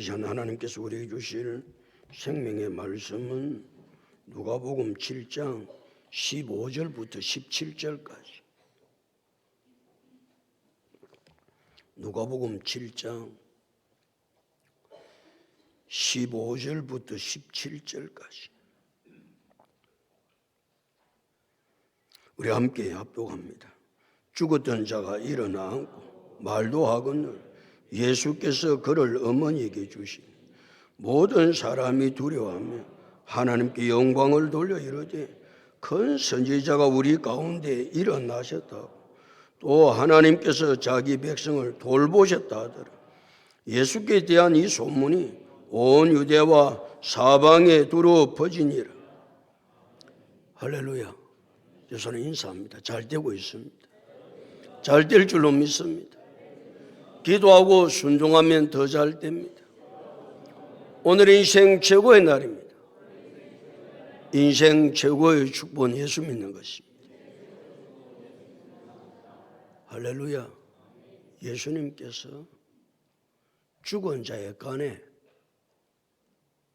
이 시간 하나님께서 우리에게 주실 생명의 말씀은 누가복음 7장 15절부터 17절까지. 누가복음 7장 15절부터 17절까지. 우리 함께 합독합니다. 죽었던 자가 일어나 앉고 말도 하거늘 예수께서 그를 어머니에게 주시니 모든 사람이 두려워하며 하나님께 영광을 돌려 이르되 큰 선지자가 우리 가운데 일어나셨다고 또 하나님께서 자기 백성을 돌보셨다 하더라. 예수께 대한 이 소문이 온 유대와 사방에 두루 퍼지니라. 할렐루야. 저는 인사합니다. 잘 되고 있습니다. 잘 될 줄로 믿습니다. 기도하고 순종하면 더 잘 됩니다. 오늘 인생 최고의 날입니다. 인생 최고의 축복은 예수 믿는 것입니다. 할렐루야. 예수님께서 죽은 자의 간에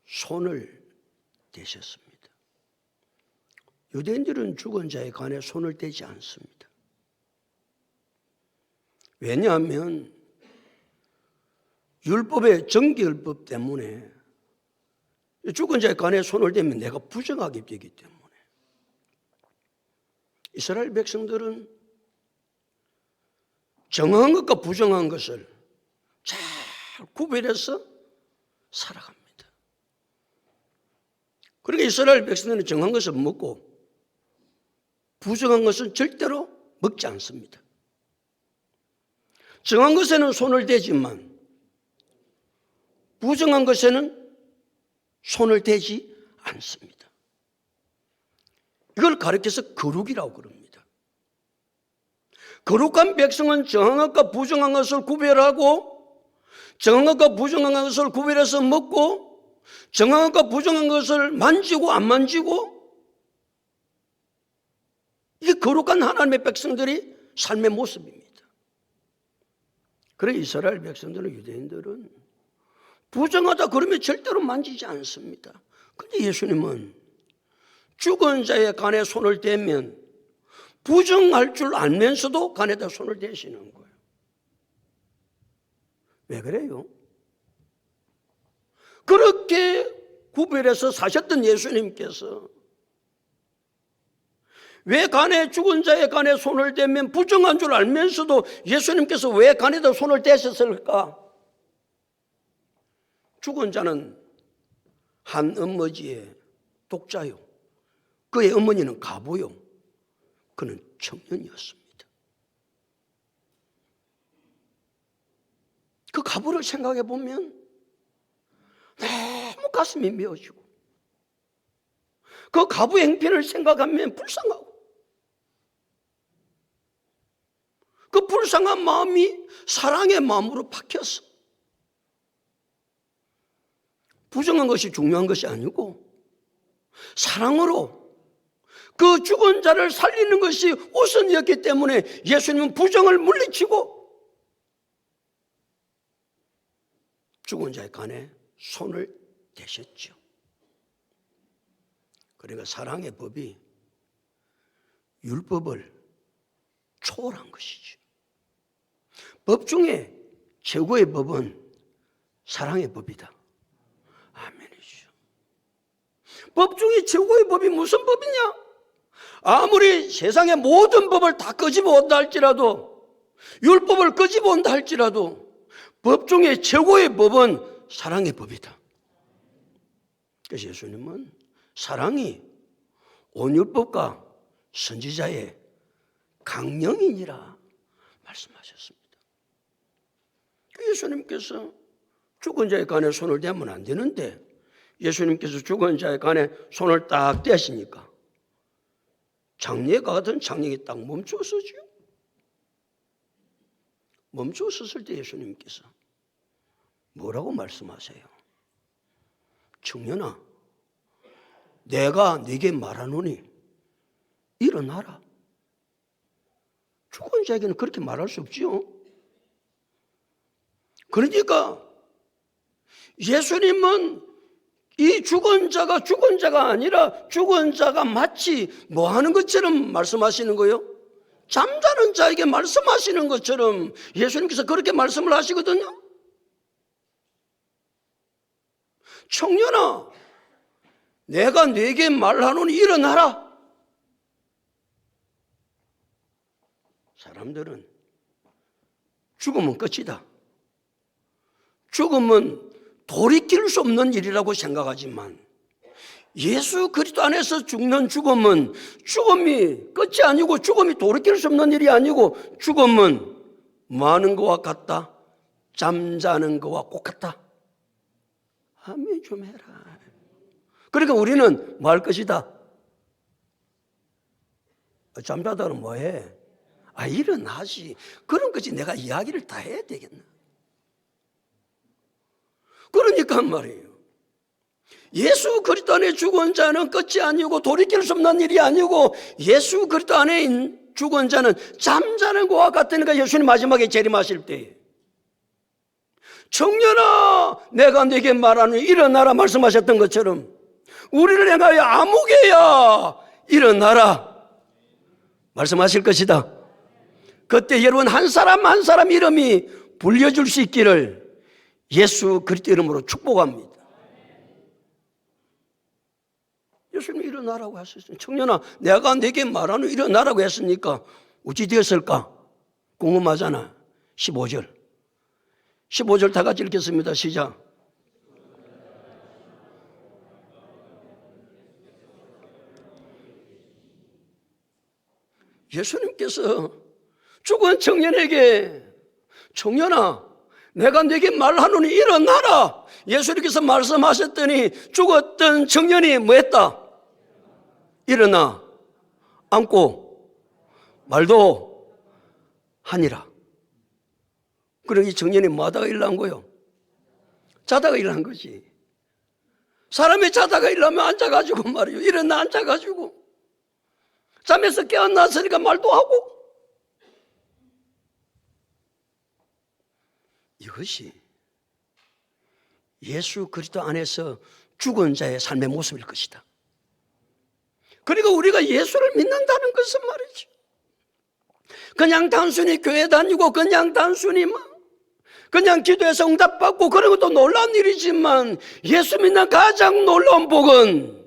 손을 대셨습니다. 유대인들은 죽은 자의 간에 손을 대지 않습니다. 왜냐하면 율법의 정결법 때문에 죽은 자의 간에 손을 대면 내가 부정하게 되기 때문에 이스라엘 백성들은 정한 것과 부정한 것을 잘 구별해서 살아갑니다. 그러니까 이스라엘 백성들은 정한 것을 먹고 부정한 것은 절대로 먹지 않습니다. 정한 것에는 손을 대지만 부정한 것에는 손을 대지 않습니다. 이걸 가르쳐서 거룩이라고 그럽니다. 거룩한 백성은 정한 것과 부정한 것을 구별하고 정한 것과 부정한 것을 구별해서 먹고 정한 것과 부정한 것을 만지고 안 만지고 이게 거룩한 하나님의 백성들이 삶의 모습입니다. 그래 이스라엘 백성들은 유대인들은 부정하다 그러면 절대로 만지지 않습니다. 그런데 예수님은 죽은 자의 간에 손을 대면 부정할 줄 알면서도 간에다 손을 대시는 거예요. 왜 그래요? 그렇게 구별해서 사셨던 예수님께서 왜 간에 죽은 자의 간에 손을 대면 부정한 줄 알면서도 예수님께서 왜 간에다 손을 대셨을까? 죽은 자는 한 엄머지의 독자요. 그의 어머니는 가부요. 그는 청년이었습니다. 그 가부를 생각해 보면 너무 가슴이 메어지고 그 가부 행편을 생각하면 불쌍하고 그 불쌍한 마음이 사랑의 마음으로 바뀌었어. 부정한 것이 중요한 것이 아니고 사랑으로 그 죽은 자를 살리는 것이 우선이었기 때문에 예수님은 부정을 물리치고 죽은 자의 간에 손을 대셨죠. 그러니까 사랑의 법이 율법을 초월한 것이죠. 법 중에 최고의 법은 사랑의 법이다. 아멘이죠. 법 중에 최고의 법이 무슨 법이냐? 아무리 세상의 모든 법을 다 끄집어온다 할지라도 율법을 끄집어온다 할지라도 법 중에 최고의 법은 사랑의 법이다. 그래서 예수님은 사랑이 온 율법과 선지자의 강령이니라 말씀하셨습니다. 예수님께서 죽은 자의 간에 손을 대면 안 되는데 예수님께서 죽은 자의 간에 손을 딱 대시니까 장례가 같은 장례가 딱 멈추었었죠. 멈추었을 때 예수님께서 뭐라고 말씀하세요? 청년아, 내가 네게 말하노니 일어나라. 죽은 자에게는 그렇게 말할 수 없지요. 그러니까 예수님은 이 죽은 자가 아니라 죽은 자가 마치 뭐 하는 것처럼 말씀하시는 거예요? 잠자는 자에게 말씀하시는 것처럼 예수님께서 그렇게 말씀을 하시거든요. 청년아, 내가 네게 말하노니 일어나라. 사람들은 죽으면 끝이다, 죽으면 돌이킬 수 없는 일이라고 생각하지만 예수 그리스도 안에서 죽는 죽음은 죽음이 끝이 아니고 죽음이 돌이킬 수 없는 일이 아니고 죽음은 뭐 하는 것과 같다? 잠자는 것과 똑같다. 아멘 좀 해라. 그러니까 우리는 뭐 할 것이다? 잠자다는 뭐해? 일어나지. 그런 거지. 내가 이야기를 다 해야 되겠나? 그러니까 말이에요. 예수 그리스도 안에 죽은 자는 끝이 아니고 돌이킬 수 없는 일이 아니고 예수 그리스도 안에 죽은 자는 잠자는 것과 같으니까 예수님 마지막에 재림하실 때 청년아, 내가 네게 말하노니 일어나라 말씀하셨던 것처럼 우리를 향하여 아무개야 일어나라 말씀하실 것이다. 그때 여러분 한 사람 한 사람 이름이 불려줄 수 있기를 예수 그리스도 이름으로 축복합니다. 예수님 일어나라고 하셨어요. 청년아, 내가 네게 말하노니 일어나라고 했으니까 어찌 되었을까? 궁금하잖아. 15절 다 같이 읽겠습니다. 시작. 예수님께서 죽은 청년에게 청년아, 내가 네게 말하노니 일어나라 예수님께서 말씀하셨더니 죽었던 청년이 뭐 했다? 일어나 앉고 말도 하니라. 그러니 이 청년이 뭐 하다가 일어난 거요? 자다가 일어난 거지. 사람이 자다가 일어나면 앉아가지고 말이요, 일어나 앉아가지고 잠에서 깨어났으니까 말도 하고. 이것이 예수 그리스도 안에서 죽은 자의 삶의 모습일 것이다. 그리고 우리가 예수를 믿는다는 것은 말이죠, 그냥 단순히 교회 다니고 그냥 단순히 그냥 기도해서 응답받고 그런 것도 놀라운 일이지만 예수 믿는 가장 놀라운 복은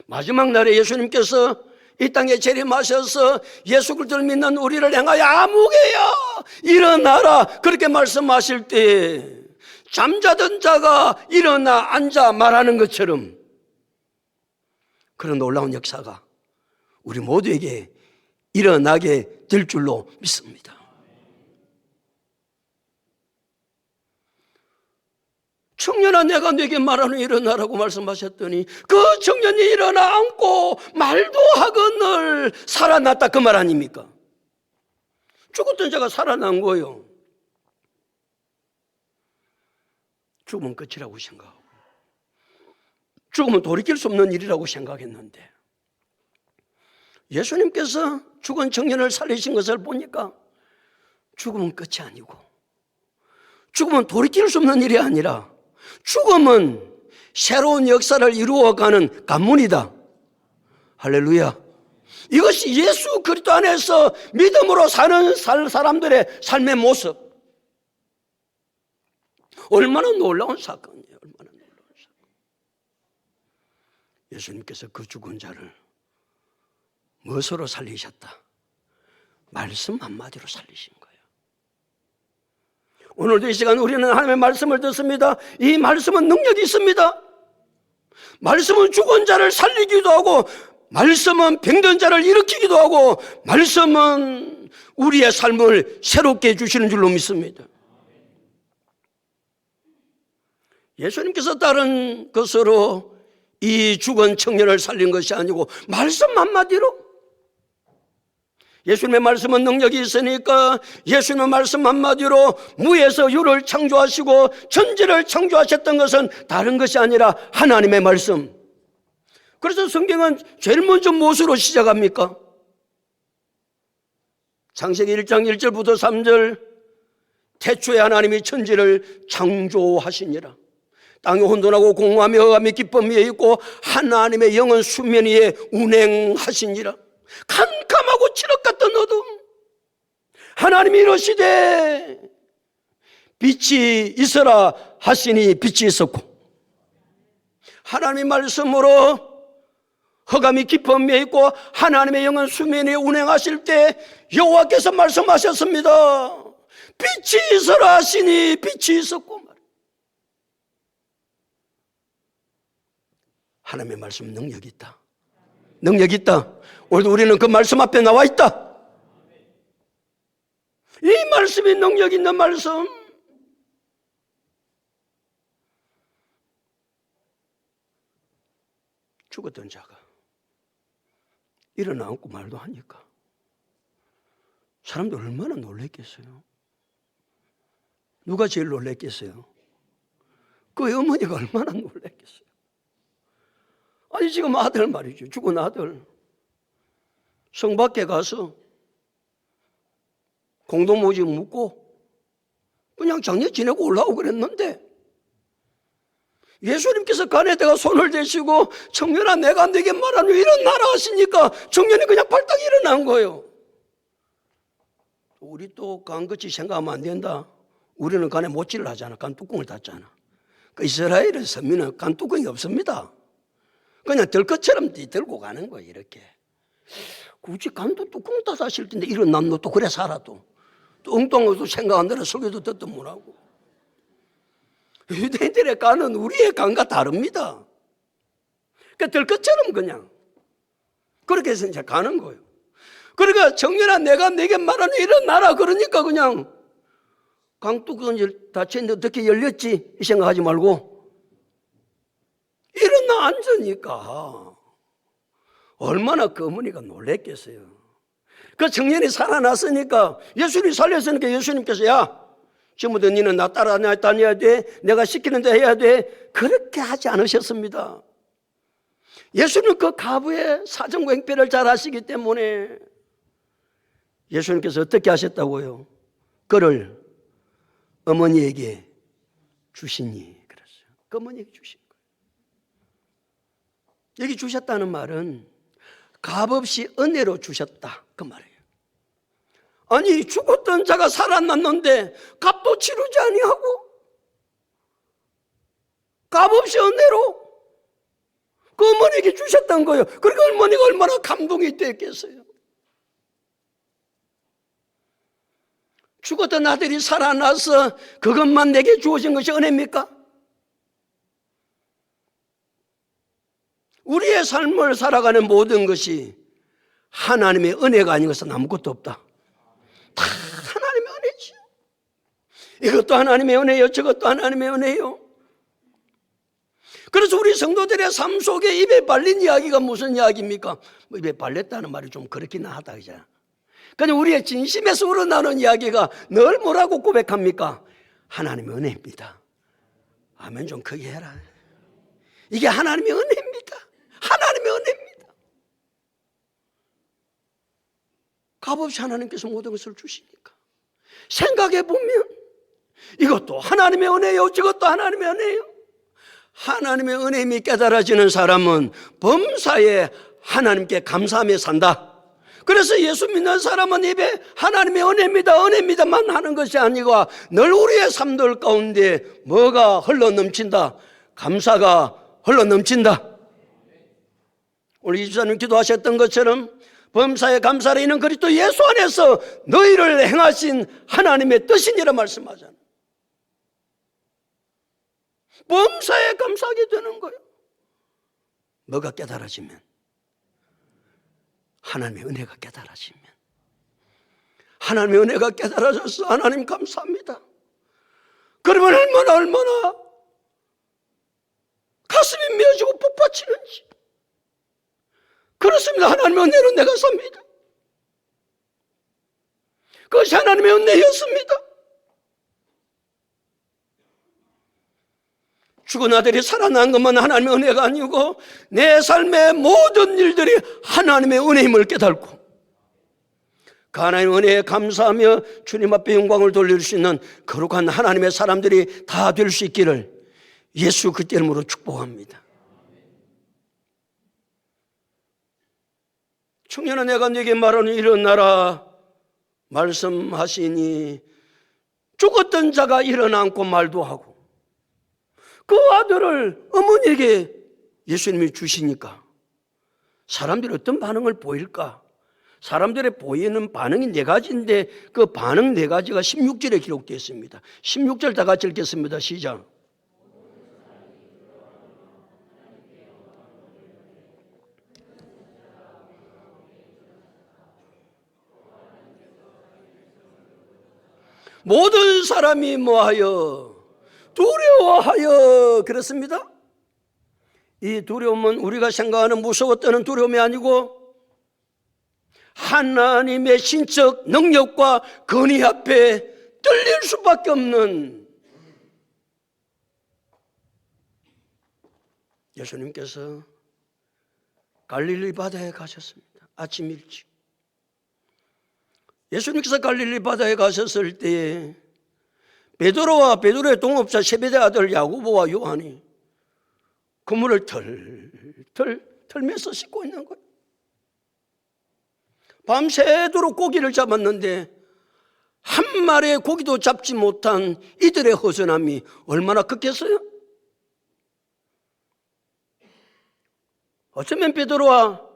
마지막 날에 예수님께서 이 땅에 재림하셔서 예수 그리스도를 믿는 우리를 향하여 아무개야 일어나라 그렇게 말씀하실 때 잠자던 자가 일어나 앉아 말하는 것처럼 그런 놀라운 역사가 우리 모두에게 일어나게 될 줄로 믿습니다. 청년아, 내가 네게 말하노니 일어나라고 말씀하셨더니 그 청년이 일어나 앉고 말도 하거늘 살아났다, 그 말 아닙니까? 죽었던 자가 살아난 거예요. 죽으면 끝이라고 생각하고 죽으면 돌이킬 수 없는 일이라고 생각했는데 예수님께서 죽은 청년을 살리신 것을 보니까 죽으면 끝이 아니고 죽으면 돌이킬 수 없는 일이 아니라 죽음은 새로운 역사를 이루어가는 관문이다. 할렐루야. 이것이 예수 그리스도 안에서 믿음으로 사는 사람들의 삶의 모습. 얼마나 놀라운 사건이에요. 얼마나 놀라운 사건. 예수님께서 그 죽은 자를 무엇으로 살리셨다? 말씀 한마디로 살리신 거예요. 오늘도 이 시간 우리는 하나님의 말씀을 듣습니다. 이 말씀은 능력이 있습니다. 말씀은 죽은 자를 살리기도 하고 말씀은 병든 자를 일으키기도 하고 말씀은 우리의 삶을 새롭게 해주시는 줄로 믿습니다. 예수님께서 다른 것으로 이 죽은 청년을 살린 것이 아니고 말씀 한마디로, 예수님의 말씀은 능력이 있으니까 예수님의 말씀 한마디로 무에서 유를 창조하시고 천지를 창조하셨던 것은 다른 것이 아니라 하나님의 말씀. 그래서 성경은 제일 먼저 무엇으로 시작합니까? 창세기 1장 1절부터 3절 태초에 하나님이 천지를 창조하시니라. 땅이 혼돈하고 공허하며 흑암이 깊음 위에 있고 하나님의 영은 수면 위에 운행하시니라. 캄캄하고 칠흑 같은 어둠, 하나님이 이러시되 빛이 있어라 하시니 빛이 있었고, 하나님의 말씀으로 흑암이 깊음 위에 있고 하나님의 영은 수면 위에 운행하실 때 여호와께서 말씀하셨습니다. 빛이 있어라 하시니 빛이 있었고 말이에요. 하나님의 말씀 능력이 있다. 능력이 있다. 오늘도 우리는 그 말씀 앞에 나와 있다. 이 말씀이 능력 있는 말씀. 죽었던 자가 일어나고 말도 하니까 사람들 얼마나 놀랬겠어요. 누가 제일 놀랬겠어요? 그 어머니가 얼마나 놀랬겠어요. 아니 지금 아들 말이죠. 죽은 아들 성 밖에 가서 공동모지 묻고 그냥 장례 지내고 올라오고 그랬는데 예수님께서 간에다가 손을 대시고 청년아 내가 네게 말하는 일어나라 하시니까 청년이 그냥 발딱 일어난 거예요. 우리 또 간같이 생각하면 안 된다. 우리는 간에 못질을 하잖아. 간 뚜껑을 닫잖아. 그 이스라엘의 선민은 간 뚜껑이 없습니다. 그냥 들것처럼 들고 가는 거예요. 이렇게 굳이 간도 뚜껑 닫으실 텐데 일어난 너 또 그래 살아도 또 엉뚱한 것도 생각 안 들어 설교도 듣도 못하고. 유대인들의 간은 우리의 간과 다릅니다. 그러니까 들것처럼 그냥 그렇게 해서 이제 가는 거예요. 그러니까 정연아 내가 내게 말하는 일어나라 그러니까 그냥 강뚜껑이 닫혔는데 어떻게 열렸지 이 생각하지 말고 일어나 앉으니까 얼마나 그 어머니가 놀랬겠어요. 그 청년이 살아났으니까 예수님이 살렸으니까 예수님께서 야 지금부터 너는 나 따라 다녀야 돼. 내가 시키는 데 해야 돼. 그렇게 하지 않으셨습니다. 예수님은 그 가부의 사정과 행패를 잘 아시기 때문에 예수님께서 어떻게 하셨다고요? 그를 어머니에게 주시니 그랬어요. 그 어머니에게 주신 거예요. 여기 주셨다는 말은 값없이 은혜로 주셨다 그 말이에요. 아니 죽었던 자가 살아났는데 값도 치르지 아니하고 값없이 은혜로 그 어머니에게 주셨던 거예요. 그러니까 어머니가 얼마나 감동이 됐겠어요. 죽었던 아들이 살아나서 그것만 내게 주어진 것이 은혜입니까? 우리의 삶을 살아가는 모든 것이 하나님의 은혜가 아닌 것은 아무것도 없다. 다 하나님의 은혜죠. 이것도 하나님의 은혜요, 저것도 하나님의 은혜요. 그래서 우리 성도들의 삶 속에 입에 발린 이야기가 무슨 이야기입니까? 뭐 입에 발렸다는 말이 좀 그렇긴 하다, 그죠? 그냥 우리의 진심에서 우러나오는 이야기가 늘 뭐라고 고백합니까? 하나님의 은혜입니다. 아멘 좀 크게 해라. 이게 하나님의 은혜입니다. 하나님의 은혜입니다. 값없이 하나님께서 모든 것을 주시니까 생각해 보면 이것도 하나님의 은혜요, 저것도 하나님의 은혜요. 하나님의 은혜임이 깨달아지는 사람은 범사에 하나님께 감사하며 산다. 그래서 예수 믿는 사람은 입에 하나님의 은혜입니다, 은혜입니다만 하는 것이 아니고 늘 우리의 삶들 가운데 뭐가 흘러넘친다? 감사가 흘러넘친다. 오늘 이 집사님 기도하셨던 것처럼 범사에 감사를 이는 그리스도 예수 안에서 너희를 행하신 하나님의 뜻이니라 말씀하잖아요. 범사에 감사하게 되는 거예요. 뭐가 깨달아지면? 하나님의 은혜가 깨달아지면. 하나님의 은혜가 깨달아져서 하나님 감사합니다. 그러면 얼마나 가슴이 메어지고 폭받치는지. 그렇습니다. 하나님의 은혜로 내가 삽니다. 그것이 하나님의 은혜였습니다. 죽은 아들이 살아난 것만 하나님의 은혜가 아니고 내 삶의 모든 일들이 하나님의 은혜임을 깨닫고 그 하나님 은혜에 감사하며 주님 앞에 영광을 돌릴 수 있는 거룩한 하나님의 사람들이 다 될 수 있기를 예수 그리스도 이름으로 축복합니다. 청년아, 내가 네게 말하는 일어나라 말씀하시니 죽었던 자가 일어나고 말도 하고, 그 아들을 어머니에게 예수님이 주시니까 사람들이 어떤 반응을 보일까? 사람들의 보이는 반응이 네 가지인데 그 반응 네 가지가 16절에 기록되어 있습니다. 16절 다 같이 읽겠습니다. 시작. 모든 사람이 뭐하여? 두려워하여. 그렇습니다. 이 두려움은 우리가 생각하는 무서워 떠는 두려움이 아니고 하나님의 신적 능력과 권위 앞에 떨릴 수밖에 없는, 예수님께서 갈릴리 바다에 가셨습니다. 아침 일찍 예수님께서 갈릴리 바다에 가셨을 때에 베드로와 베드로의 동업자 세베대 아들 야고보와 요한이 그물을 털면서 씻고 있는 거예요. 밤새도록 고기를 잡았는데 한 마리의 고기도 잡지 못한 이들의 허전함이 얼마나 극했어요? 어쩌면 베드로와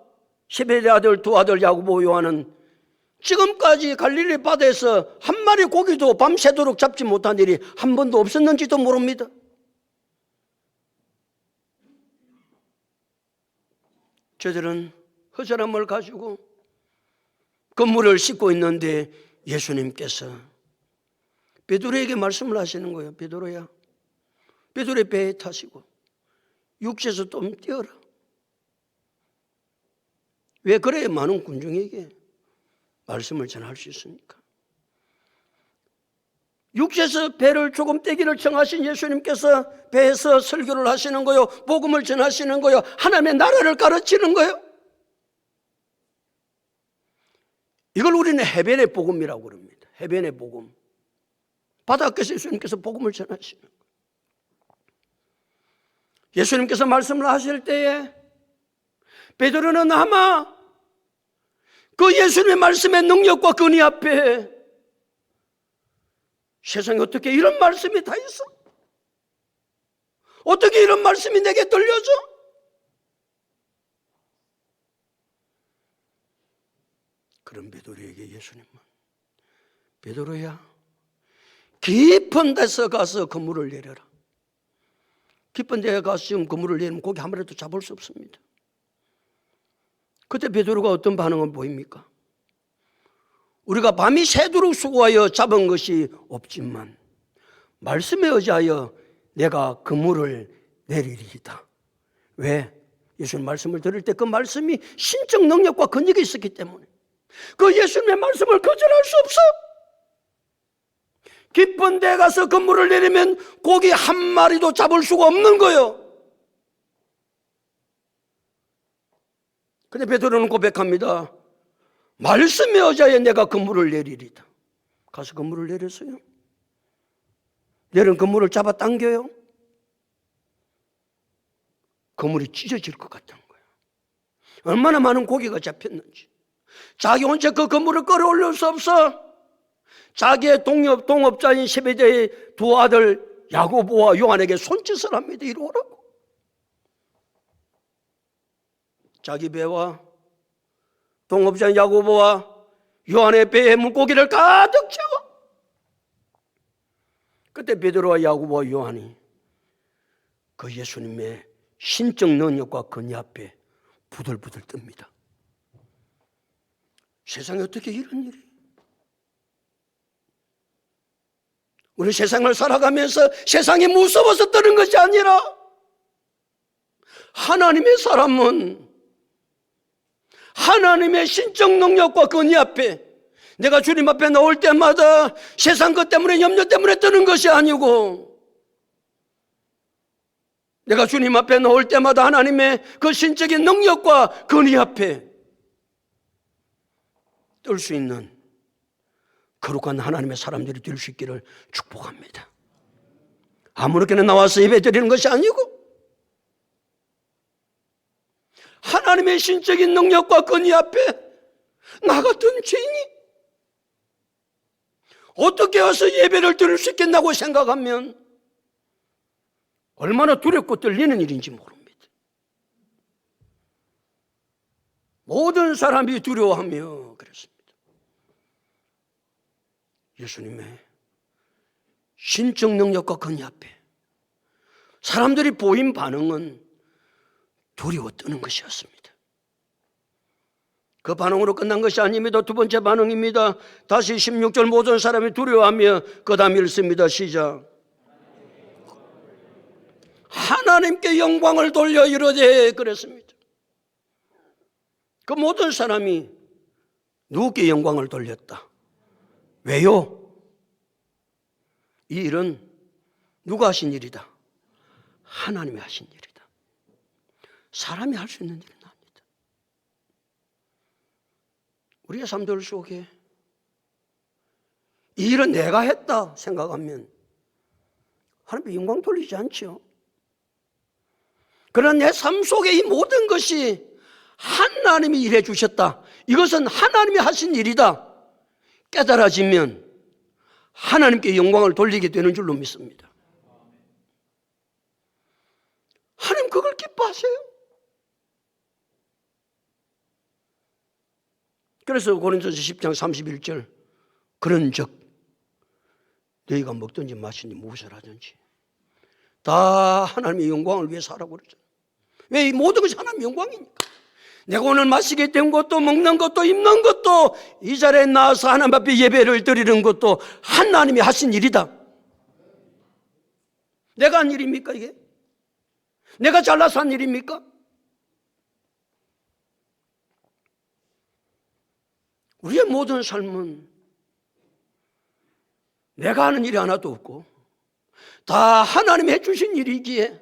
세베대 아들 두 아들 야고보 요한은 지금까지 갈릴리 바다에서 한 마리 고기도 밤새도록 잡지 못한 일이 한 번도 없었는지도 모릅니다. 저들은 허전함을 가지고 그물을 씻고 있는데 예수님께서 베드로에게 말씀을 하시는 거예요. 베드로야, 베드로의 배에 타시고 육지에서 좀 뛰어라. 왜 그래야 많은 군중에게 말씀을 전할 수 있습니까? 육지에서 배를 조금 떼기를 청하신 예수님께서 배에서 설교를 하시는 거요, 복음을 전하시는 거요, 하나님의 나라를 가르치는 거요. 이걸 우리는 해변의 복음이라고 그럽니다. 해변의 복음. 바닷가에서 예수님께서 복음을 전하시는 거예요. 예수님께서 말씀을 하실 때에 베드로는 아마 그 예수님의 말씀의 능력과 권위 앞에 세상에 어떻게 이런 말씀이 다 있어? 어떻게 이런 말씀이 내게 들려져? 그런 베드로에게 예수님은 베드로야, 깊은 데서 가서 그물을 내려라. 깊은 데에 가서 지금 그물을 내리면 고기 한 마리도 잡을 수 없습니다. 그때 베드로가 어떤 반응을 보입니까? 우리가 밤이 새도록 수고하여 잡은 것이 없지만 말씀에 의지하여 내가 그물을 내리리이다. 왜? 예수님 말씀을 들을 때 그 말씀이 신적 능력과 권위가 있었기 때문에 그 예수님의 말씀을 거절할 수 없어. 깊은 데 가서 그물을 내리면 고기 한 마리도 잡을 수가 없는 거예요. 근데 베드로는 고백합니다. 말씀에 의지하여 내가 그물을 내리리다. 가서 그물을 내렸어요. 내린 그물을 잡아 당겨요. 그물이 찢어질 것 같다는 거예요. 얼마나 많은 고기가 잡혔는지. 자기 혼자 그 그물을 끌어올릴 수 없어. 자기의 동업자인 세베대의 두 아들 야고보와 요한에게 손짓을 합니다. 이리 오라고. 자기 배와 동업자인 야고보와 요한의 배에 물고기를 가득 채워. 그때 베드로와 야고보와 요한이 그 예수님의 신적 능력과 권위 앞에 부들부들 뜹니다. 세상에 어떻게 이런 일이? 우리 세상을 살아가면서 세상이 무서워서 떠는 것이 아니라 하나님의 사람은 하나님의 신적 능력과 권위 앞에 내가 주님 앞에 나올 때마다 세상 것 때문에 염려 때문에 떠는 것이 아니고 내가 주님 앞에 나올 때마다 하나님의 그 신적인 능력과 권위 앞에 뜰 수 있는 거룩한 하나님의 사람들이 될 수 있기를 축복합니다. 아무렇게나 나와서 예배 드리는 것이 아니고 하나님의 신적인 능력과 권위 앞에 나 같은 죄인이 어떻게 와서 예배를 드릴 수 있겠나고 생각하면 얼마나 두렵고 떨리는 일인지 모릅니다. 모든 사람이 두려워하며 그랬습니다. 예수님의 신적 능력과 권위 앞에 사람들이 보인 반응은 두려워 떠는 것이었습니다. 그 반응으로 끝난 것이 아닙니다. 두 번째 반응입니다. 다시 16절 모든 사람이 두려워하며 그 다음 읽습니다. 시작. 하나님께 영광을 돌려 이르되 그랬습니다. 그 모든 사람이 누구께 영광을 돌렸다. 왜요? 이 일은 누가 하신 일이다? 하나님이 하신 일이다. 사람이 할 수 있는 일은 아니다. 우리의 삶들 속에 이 일은 내가 했다 생각하면 하나님께 영광 돌리지 않죠. 그러나 내 삶 속에 이 모든 것이 하나님이 일해 주셨다. 이것은 하나님이 하신 일이다. 깨달아지면 하나님께 영광을 돌리게 되는 줄로 믿습니다. 하나님 그걸 기뻐하세요. 그래서 고린도서 10장 31절 그런즉 너희가 먹든지 마시든지 무엇을 하든지 다 하나님의 영광을 위해서 하라고 그러잖아요. 왜? 이 모든 것이 하나님의 영광이니까. 내가 오늘 마시게 된 것도 먹는 것도 입는 것도 이 자리에 나와서 하나님 앞에 예배를 드리는 것도 하나님이 하신 일이다. 내가 한 일입니까 이게? 내가 잘나서 한 일입니까? 우리의 모든 삶은 내가 하는 일이 하나도 없고 다 하나님이 해주신 일이기에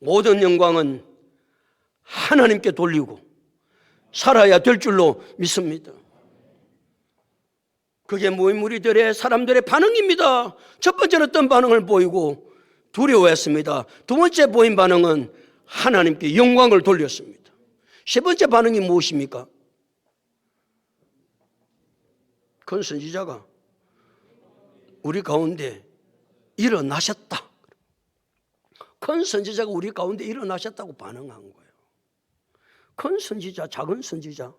모든 영광은 하나님께 돌리고 살아야 될 줄로 믿습니다. 그게 무리들의 사람들의 반응입니다. 첫 번째는 어떤 반응을 보이고 두려워했습니다. 두 번째 보인 반응은 하나님께 영광을 돌렸습니다. 세 번째 반응이 무엇입니까? 큰 선지자가 우리 가운데 일어나셨다. 큰 선지자가 우리 가운데 일어나셨다고 반응한 거예요. 큰 선지자, 작은 선지자.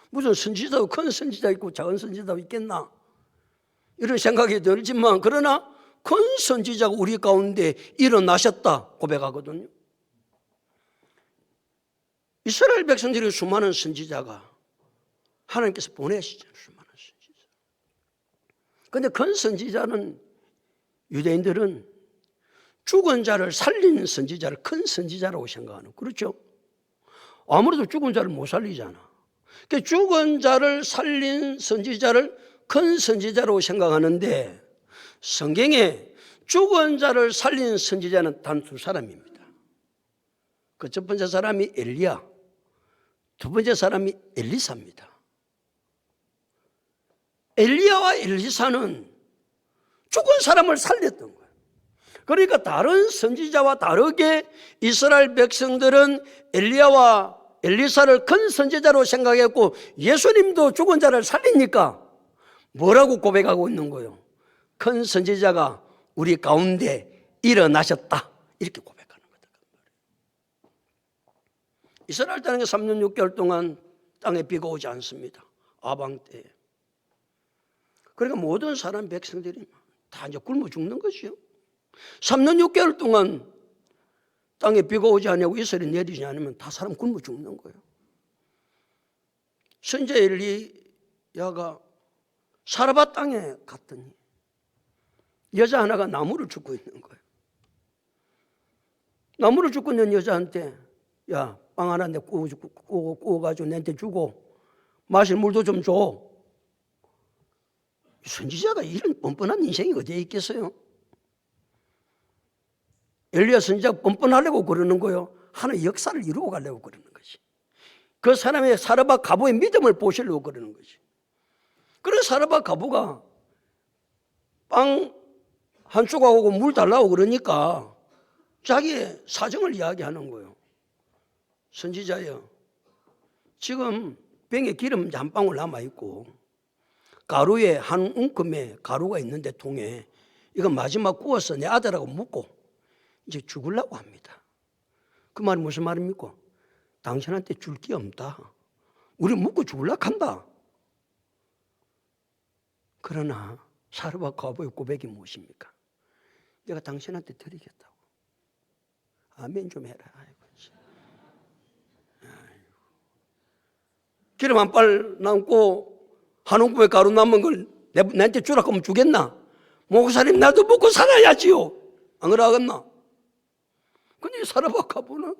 무슨 선지자도 큰 선지자 있고 작은 선지자도 있겠나? 이런 생각이 들지만 그러나 큰 선지자가 우리 가운데 일어나셨다 고백하거든요. 이스라엘 백성들이 수많은 선지자가 하나님께서 보내시죠. 수많은 선지자. 그런데 큰 선지자는 유대인들은 죽은 자를 살리는 선지자를 큰 선지자라고 생각하는, 그렇죠? 아무래도 죽은 자를 못 살리잖아. 그러니까 죽은 자를 살린 선지자를 큰 선지자라고 생각하는데 성경에 죽은 자를 살린 선지자는 단 두 사람입니다. 그 첫 번째 사람이 엘리야, 두 번째 사람이 엘리사입니다. 엘리야와 엘리사는 죽은 사람을 살렸던 거예요. 그러니까 다른 선지자와 다르게 이스라엘 백성들은 엘리야와 엘리사를 큰 선지자로 생각했고 예수님도 죽은 자를 살리니까 뭐라고 고백하고 있는 거예요? 큰 선지자가 우리 가운데 일어나셨다. 이렇게 고백하는 거다. 이스라엘 땅에 3년 6개월 동안 땅에 비가 오지 않습니다. 아방 때에. 그러니까 모든 사람 백성들이 다 이제 굶어 죽는 것이요. 3년 6개월 동안 땅에 비가 오지 않냐고 이슬이 내리지 않으면 다 사람 굶어 죽는 거예요. 선지자 엘리야가 사르밧 땅에 갔더니 여자 하나가 나무를 줍고 있는 거예요. 나무를 줍고 있는 여자한테 야, 빵 하나 내 구워가지고 내한테 주고 마실 물도 좀 줘. 선지자가 이런 뻔뻔한 인생이 어디에 있겠어요? 엘리야 선지자가 뻔뻔하려고 그러는 거예요. 하나의 역사를 이루어 가려고 그러는 것이. 그 사람의 사르밧 가보의 믿음을 보시려고 그러는 것이. 그래서 사르밧 과부가 빵 한 조각하고 물 달라고 그러니까 자기의 사정을 이야기하는 거예요. 선지자여, 지금 병에 기름 한 방울 남아있고 가루에 한 움큼의 가루가 있는데 통에 이거 마지막 구워서 내 아들하고 묻고 이제 죽으려고 합니다. 그 말이 무슨 말입니까? 당신한테 줄 게 없다. 우리 묻고 죽으려고 한다. 그러나 사르밧 과부의 고백이 무엇입니까? 내가 당신한테 드리겠다고. 아멘 좀 해라. 기름 한 빨 남고 한 움큼의 가루 남은 걸 나한테 주라고 하면 주겠나? 목사님 나도 먹고 살아야지요. 안 그러겠나? 근데 사르밧 과부는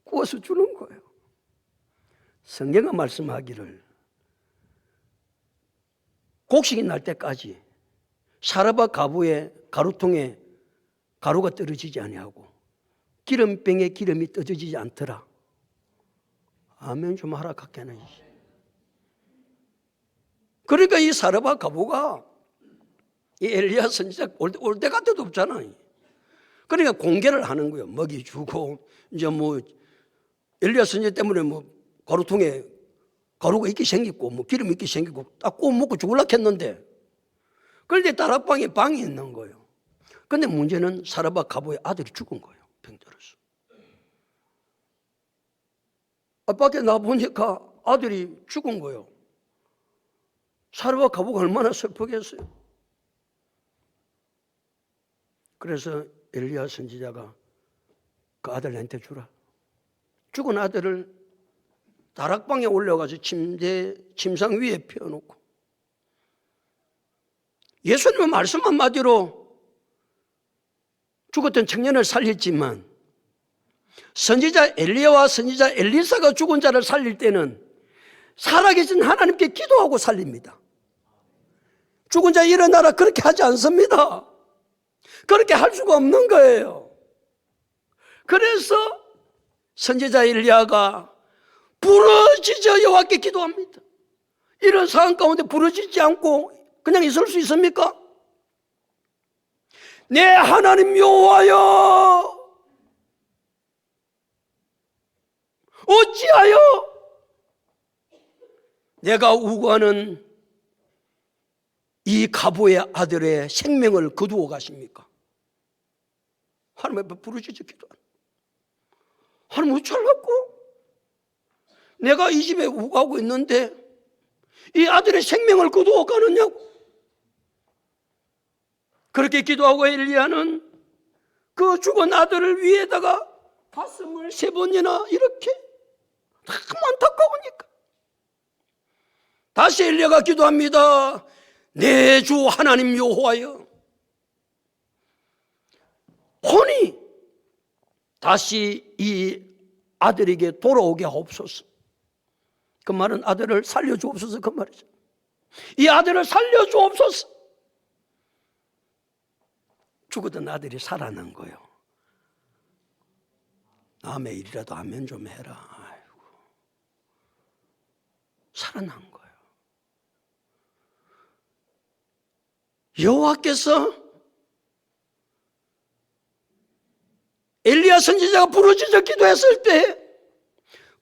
구워서 주는 거예요. 성경은 말씀하기를 곡식이 날 때까지 사르밧 과부의 가루통에 가루가 떨어지지 아니하고 기름병에 기름이 떨어지지 않더라. 아멘 좀 하라 갖게는. 그러니까 이 사르밧 과부가 이 엘리야 선지자 올 때 같아도 없잖아요. 그러니까 공개를 하는 거예요. 먹이 주고 이제 뭐 엘리야 선지자 때문에 뭐 가루통에 가루가 있게 생겼고 뭐 기름이 있게 생기고 딱 구워 먹고 죽으려고 했는데 그런데 다락방에 방이 있는 거예요. 그런데 문제는 사르밧 과부의 아들이 죽은 거예요. 병들어서. 밖에 나보니까 아들이 죽은 거예요. 사르밧 과부가 얼마나 슬프겠어요. 그래서 엘리야 선지자가 그 아들한테 주라. 죽은 아들을 다락방에 올려가지고 침상 위에 펴놓고 예수님은 말씀 한마디로 죽었던 청년을 살렸지만 선지자 엘리야와 선지자 엘리사가 죽은 자를 살릴 때는 살아계신 하나님께 기도하고 살립니다. 죽은 자 일어나라 그렇게 하지 않습니다. 그렇게 할 수가 없는 거예요. 그래서 선지자 엘리야가 부르짖어 여호와께 기도합니다. 이런 상황 가운데 부르짖지 않고 그냥 있을 수 있습니까? 내 하나님 여호와여, 어찌하여 내가 우고하는 이 과부의 아들의 생명을 거두어 가십니까? 하나님 앞에 부르짖어 기도하는. 하나님 어쩌려고? 내가 이 집에 우고하고 있는데 이 아들의 생명을 거두어 가느냐고. 그렇게 기도하고 엘리야는 그 죽은 아들을 위에다가 가슴을 3번이나 이렇게 너무 안타까우니까 다시 엘리야가 기도합니다. 내 주 하나님 여호와여, 혼이 다시 이 아들에게 돌아오게 하옵소서. 그 말은 아들을 살려주옵소서 그 말이죠. 이 아들을 살려주옵소서. 죽었던 아들이 살아난 거예요. 남의 일이라도 아멘 좀 해라. 아이고. 살아난 거예요. 여호와께서 엘리야 선지자가 부르짖어 기도했을 때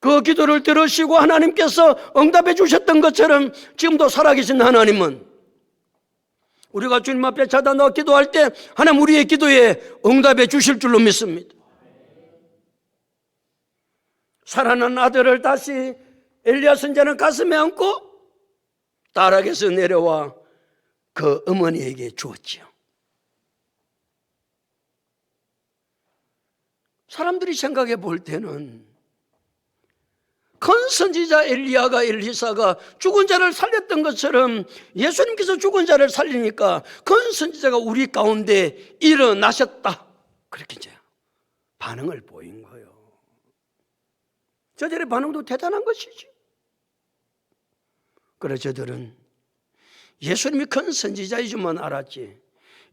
그 기도를 들으시고 하나님께서 응답해 주셨던 것처럼 지금도 살아계신 하나님은 우리가 주님 앞에 찾아나와 기도할 때 하나님 우리의 기도에 응답해 주실 줄로 믿습니다. 살아난 아들을 다시 엘리야 선지자는 가슴에 안고 다락에서 내려와 그 어머니에게 주었지요. 사람들이 생각해 볼 때는 큰 선지자 엘리야가 엘리사가 죽은 자를 살렸던 것처럼 예수님께서 죽은 자를 살리니까 큰 선지자가 우리 가운데 일어나셨다, 그렇게 이제 반응을 보인 거예요. 저들의 반응도 대단한 것이지. 그래서 저들은 예수님이 큰 선지자이지만 알았지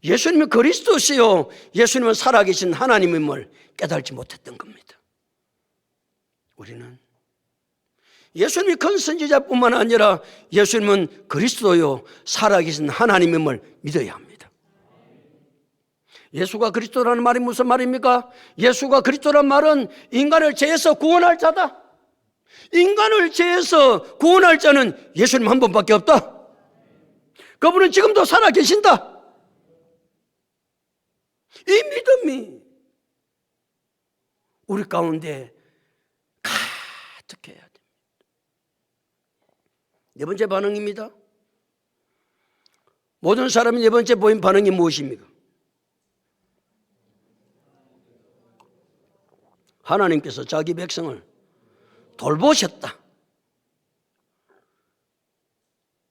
예수님이 그리스도시요 예수님은 살아계신 하나님임을 깨달지 못했던 겁니다. 우리는 예수님이 큰 선지자뿐만 아니라 예수님은 그리스도요 살아계신 하나님임을 믿어야 합니다. 예수가 그리스도라는 말이 무슨 말입니까? 예수가 그리스도란 말은 인간을 죄에서 구원할 자다. 인간을 죄에서 구원할 자는 예수님 한 분밖에 없다. 그분은 지금도 살아계신다. 이 믿음이 우리 가운데 가득해야 됩니다. 네 번째 반응입니다. 모든 사람이 네 번째 보인 반응이 무엇입니까? 하나님께서 자기 백성을 돌보셨다.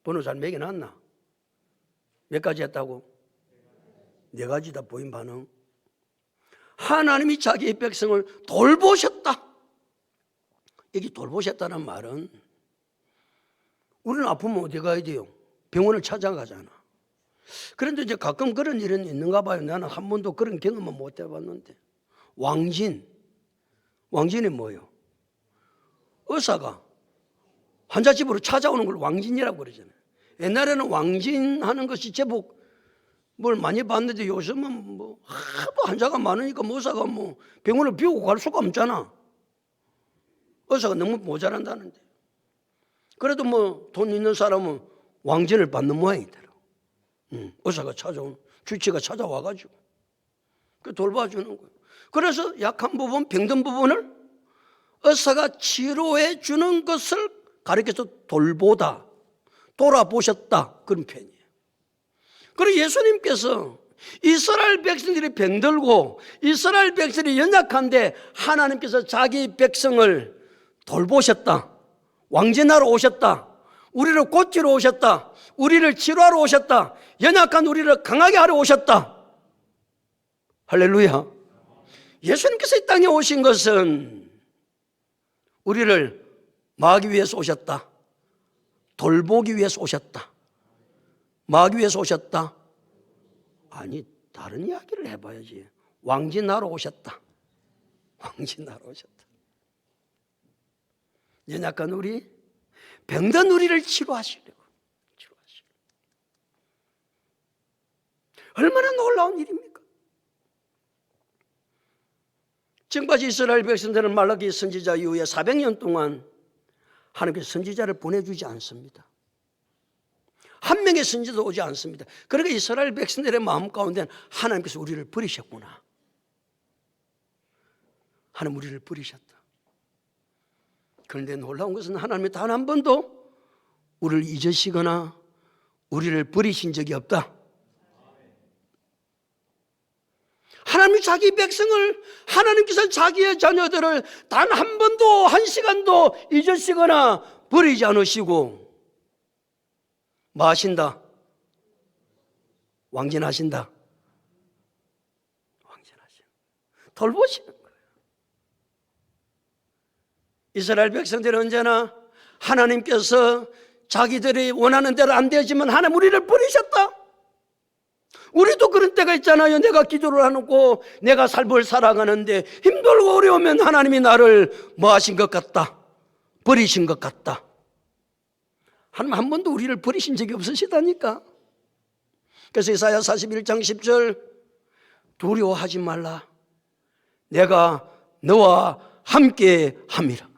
번호 잘 매겨놨나? 몇 가지 했다고? 네 가지 다 보인 반응. 하나님이 자기의 백성을 돌보셨다. 여기 돌보셨다는 말은 우리는 아프면 어디 가야 돼요? 병원을 찾아가잖아. 그런데 이제 가끔 그런 일은 있는가 봐요. 나는 한 번도 그런 경험은 못 해봤는데. 왕진이 뭐예요? 의사가 환자 집으로 찾아오는 걸 왕진이라고 그러잖아요. 옛날에는 왕진하는 것이 제법 뭘 많이 봤는데 요즘은 뭐 하도 환자가 많으니까 의사가 뭐 병원을 비우고 갈 수가 없잖아. 의사가 너무 모자란다는데. 그래도 뭐 돈 있는 사람은 왕진을 받는 모양이더라고. 의사가 주치가 찾아와가지고 그 돌봐주는 거예요. 그래서 약한 부분, 병든 부분을 의사가 치료해 주는 것을 가르쳐서 돌아보셨다. 그런 표현이에요. 그리고 예수님께서 이스라엘 백성들이 병들고 이스라엘 백성들이 연약한데 하나님께서 자기 백성을 돌보셨다. 왕진하러 오셨다. 우리를 고치러 오셨다. 우리를 치료하러 오셨다. 연약한 우리를 강하게 하러 오셨다. 할렐루야. 예수님께서 이 땅에 오신 것은 우리를 막기 위해서 오셨다. 돌보기 위해서 오셨다. 막기 위해서 오셨다. 아니, 다른 이야기를 해봐야지. 왕진하러 오셨다. 왕진하러 오셨다. 연약한 우리, 병든 우리를 치료하시려고. 얼마나 놀라운 일입니까? 지금까지 이스라엘 백성들은 말라기 선지자 이후에 400년 동안 하나님께서 선지자를 보내주지 않습니다. 한 명의 선지자도 오지 않습니다. 그러니까 이스라엘 백성들의 마음 가운데는 하나님께서 우리를 버리셨구나. 하나님 우리를 버리셨다. 그런데 놀라운 것은 하나님이 단 한 번도 우리를 잊으시거나 우리를 버리신 적이 없다. 하나님이 자기 백성을, 하나님께서 자기의 자녀들을 단 한 번도 한 시간도 잊으시거나 버리지 않으시고 뭐 하신다? 왕진하신다. 돌보시는 거예요. 이스라엘 백성들은 언제나 하나님께서 자기들이 원하는 대로 안 되지만 하나님 우리를 버리셨다. 우리도 그런 때가 있잖아요. 내가 기도를 하고 내가 삶을 살아가는데 힘들고 어려우면 하나님이 나를 뭐 하신 것 같다. 버리신 것 같다. 하나님 한 번도 우리를 버리신 적이 없으시다니까. 그래서 이사야 41장 10절 두려워하지 말라. 내가 너와 함께 함이라.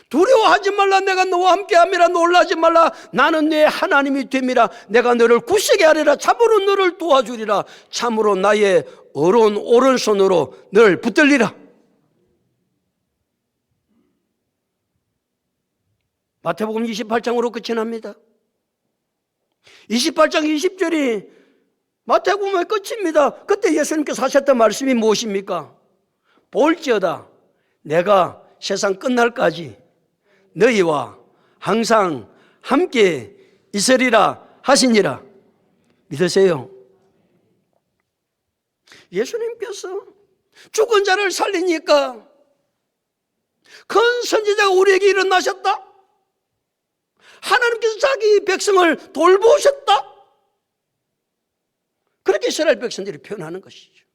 두려워하지 말라. 내가 너와 함께 함이라. 놀라지 말라. 나는 네 하나님이 됨이라. 내가 너를 굳세게 하리라. 참으로 너를 도와주리라. 참으로 나의 어려운 오른손으로 너를 붙들리라. 마태복음 28장으로 끝이 납니다. 28장 20절이 마태복음의 끝입니다. 그때 예수님께서 하셨던 말씀이 무엇입니까? 볼지어다 내가 세상 끝날까지 너희와 항상 함께 있으리라 하시니라. 믿으세요? 예수님께서 죽은 자를 살리니까 큰 선지자가 우리에게 일어나셨다. 하나님께서 자기 백성을 돌보셨다. 그렇게 이스라엘 백성들이 표현하는 것이죠.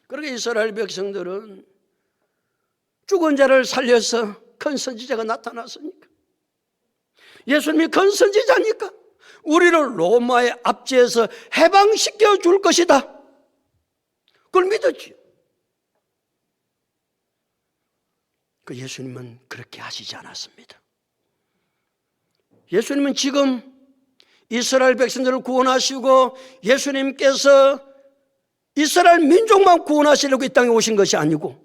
그렇게 이스라엘 백성들은 죽은 자를 살려서 큰 선지자가 나타났으니까. 예수님이 큰 선지자니까 우리를 로마의 압제에서 해방시켜 줄 것이다. 그걸 믿었지요. 그 예수님은 그렇게 하시지 않았습니다. 예수님은 지금 이스라엘 백성들을 구원하시고 예수님께서 이스라엘 민족만 구원하시려고 이 땅에 오신 것이 아니고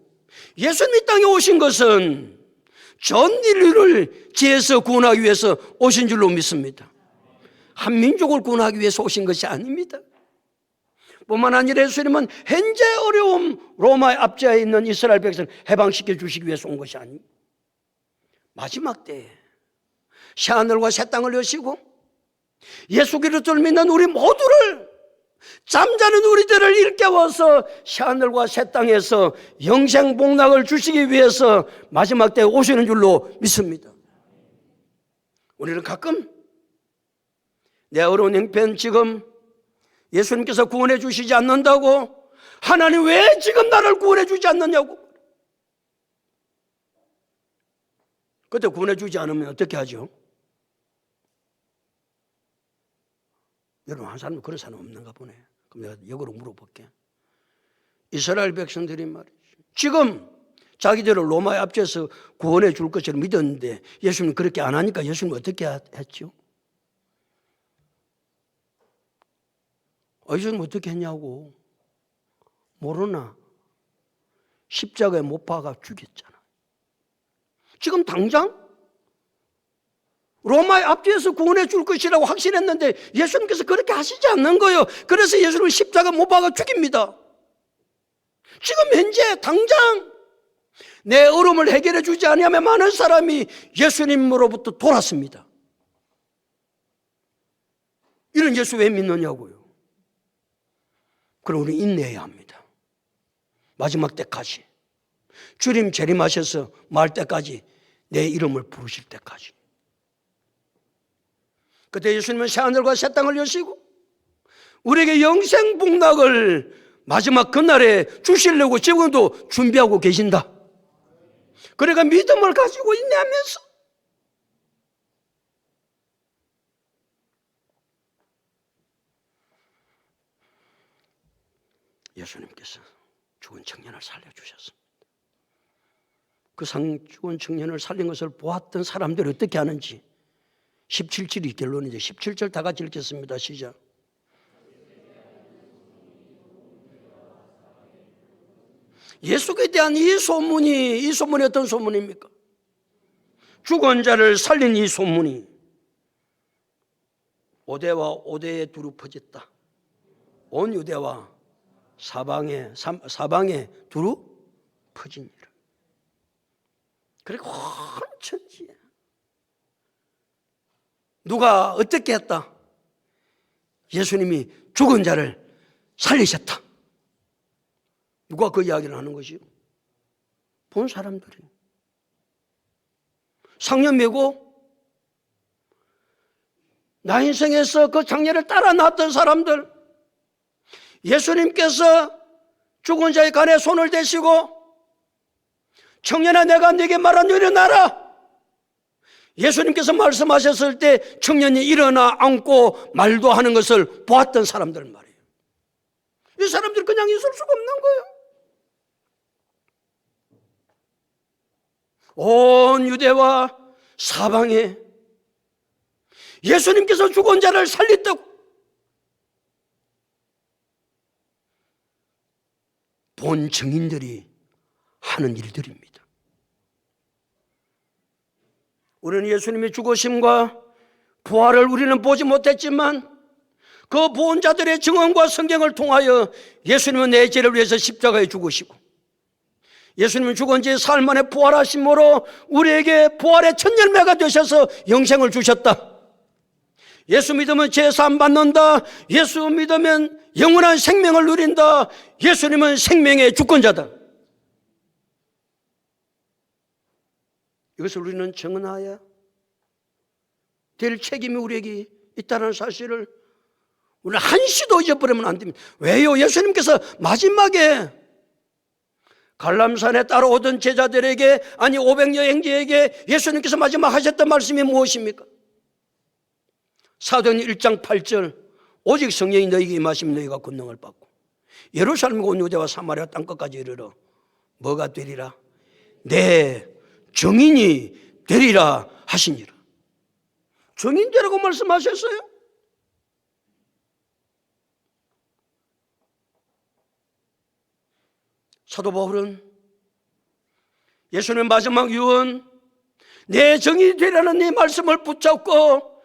예수님 이 땅에 오신 것은 전 인류를 죄에서 구원하기 위해서 오신 줄로 믿습니다. 한 민족을 구원하기 위해서 오신 것이 아닙니다. 뿐만 아니라 예수님은 현재 어려움 로마의 압제에 있는 이스라엘 백성을 해방시켜 주시기 위해서 온 것이 아닙니다. 마지막 때에 새하늘과 새 땅을 여시고 예수 그리스도를 믿는 우리 모두를 잠자는 우리들을 일깨워서 새하늘과 새 땅에서 영생 복락을 주시기 위해서 마지막 때에 오시는 줄로 믿습니다. 우리는 가끔 내 어려운 형편 지금 예수님께서 구원해 주시지 않는다고 하나님 왜 지금 나를 구원해 주지 않느냐고. 그때 구원해 주지 않으면 어떻게 하죠? 여러분 한 사람 그런 사람 없는가 보네. 그럼 내가 역으로 물어볼게. 이스라엘 백성들이 말이죠. 지금 자기들을 로마의 압제에서 구원해 줄 것처럼 믿었는데 예수님 그렇게 안 하니까 예수님 어떻게 했죠? 예수님 어떻게 했냐고. 모르나? 십자가에 못 박아 죽였잖아. 지금 당장 로마의 압제에서 구원해 줄 것이라고 확신했는데 예수님께서 그렇게 하시지 않는 거예요. 그래서 예수님을 십자가 못 박아 죽입니다. 지금 현재 당장 내 어려움을 해결해 주지 않으면 많은 사람이 예수님으로부터 돌았습니다. 이런 예수 왜 믿느냐고요. 그럼 우리는 인내해야 합니다. 마지막 때까지 주님 재림하셔서 말 때까지 내 이름을 부르실 때까지. 그때 예수님은 새하늘과 새 땅을 여시고 우리에게 영생 복락을 마지막 그날에 주시려고 지금도 준비하고 계신다. 그러니까 믿음을 가지고 인내하면서 예수님께서 죽은 청년을 살려주셨습니다. 그 죽은 청년을 살린 것을 보았던 사람들이 어떻게 하는지 17절이 결론이죠. 17절 다 같이 읽겠습니다. 시작. 예수에 대한 이 소문이 어떤 소문입니까? 죽은 자를 살린 이 소문이 오대와 오대에 두루 퍼졌다. 온 유대와 사방에 두루 퍼지니라. 그리고 온 천지에 누가 어떻게 했다? 예수님이 죽은 자를 살리셨다. 누가 그 이야기를 하는 것이요? 본 사람들이. 상년 메고 나 인생에서 그 장례를 따라 나왔던 사람들, 예수님께서 죽은 자의 간에 손을 대시고 청년아 내가 네게 말한 일어나라. 예수님께서 말씀하셨을 때 청년이 일어나 앉고 말도 하는 것을 보았던 사람들 말이에요. 이 사람들 그냥 있을 수가 없는 거예요. 온 유대와 사방에 예수님께서 죽은 자를 살렸다고 본 증인들이 하는 일들입니다. 우리는 예수님의 죽으심과 부활을 우리는 보지 못했지만 그 본 자들의 증언과 성경을 통하여 예수님은 내 죄를 위해서 십자가에 죽으시고 예수님은 죽은 지 사흘 만에 부활하심으로 우리에게 부활의 첫 열매가 되셔서 영생을 주셨다. 예수 믿으면 죄 사함 받는다. 예수 믿으면 영원한 생명을 누린다. 예수님은 생명의 주권자다. 이것을 우리는 정언해야 될 책임이 우리에게 있다는 사실을 우리는 한시도 잊어버리면 안 됩니다. 왜요? 예수님께서 마지막에 갈람산에 따라오던 제자들에게, 아니 500여 행제에게 예수님께서 마지막 하셨던 말씀이 무엇입니까? 사도행전 1장 8절, 오직 성령이 너희에게 임하시면 너희가 권능을 받고 예루살렘과 온 유대와 사마리아 땅끝까지 이르러 뭐가 되리라? 내 증인이 되리라 하시니라. 증인 되라고 말씀하셨어요? 사도 바울은 예수님의 마지막 유언, 내 증인이 되라는 네 말씀을 붙잡고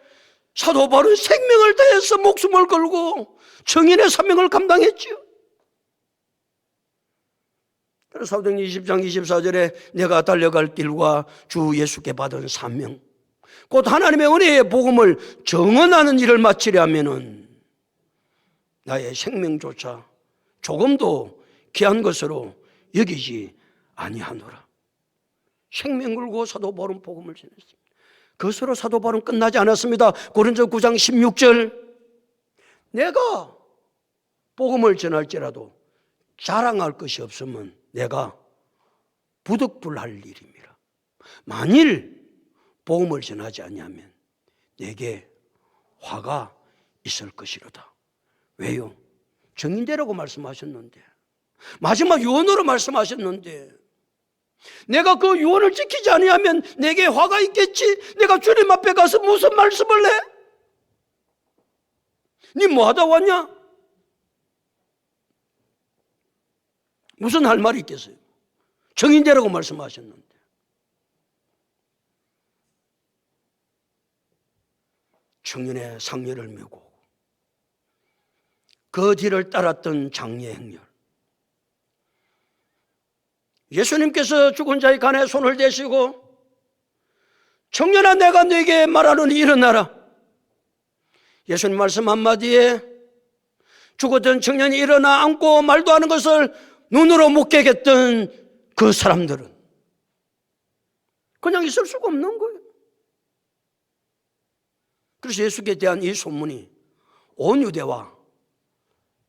사도 바울은 생명을 다해서 목숨을 걸고 증인의 사명을 감당했지요. 그래서 사도행전 20장 24절에 내가 달려갈 길과 주 예수께 받은 사명, 곧 하나님의 은혜의 복음을 증언하는 일을 마치려면은 나의 생명조차 조금도 귀한 것으로 여기지 아니하노라. 생명 걸고 사도 바울은 복음을 전했습니다. 그것으로 사도 바울은 끝나지 않았습니다. 고린도 9장 16절, 내가 복음을 전할지라도 자랑할 것이 없으면 내가 부득불할 일입니다. 만일 복음을 전하지 아니하면 내게 화가 있을 것이로다. 왜요? 증인되라고 말씀하셨는데, 마지막 유언으로 말씀하셨는데, 내가 그 유언을 지키지 아니하면 내게 화가 있겠지. 내가 주님 앞에 가서 무슨 말씀을 해? 니 뭐 하다 왔냐? 무슨 할 말이 있겠어요? 증인되라고 말씀하셨는데. 청년의 상렬을 메고 그 뒤를 따랐던 장례 행렬. 예수님께서 죽은 자의 간에 손을 대시고 청년아 내가 너에게 말하노니 일어나라. 예수님 말씀 한마디에 죽었던 청년이 일어나 앉고 말도 하는 것을 눈으로 목격했던 그 사람들은 그냥 있을 수가 없는 거예요. 그래서 예수께 대한 이 소문이 온 유대와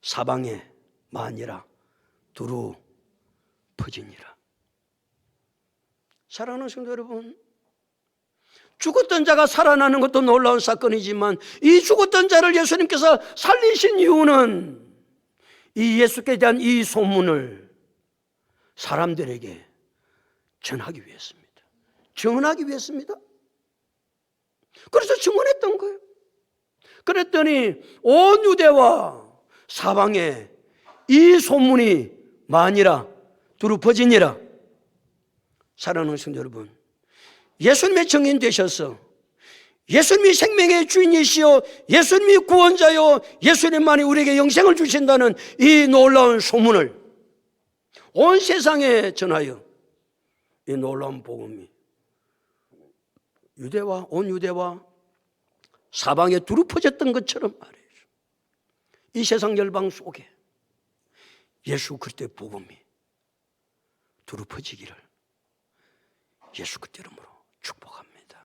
사방에 만이라 두루 퍼지니라. 사랑하는 성도 여러분, 죽었던 자가 살아나는 것도 놀라운 사건이지만 이 죽었던 자를 예수님께서 살리신 이유는 이 예수께 대한 이 소문을 사람들에게 전하기 위해서입니다. 증언하기 위해서입니다. 그래서 증언했던 거예요. 그랬더니 온 유대와 사방에 이 소문이 만이라 두루 퍼지니라. 사랑하는 성도 여러분, 예수님의 증인 되셔서 예수님이 생명의 주인이시요 예수님이 구원자요 예수님만이 우리에게 영생을 주신다는 이 놀라운 소문을 온 세상에 전하여 이 놀라운 복음이 온 유대와 사방에 두루 퍼졌던 것처럼 말이에요. 이 세상 열방 속에 예수 그리스도의 복음이 두루 퍼지기를 예수 그리스도 이름으로 축복합니다.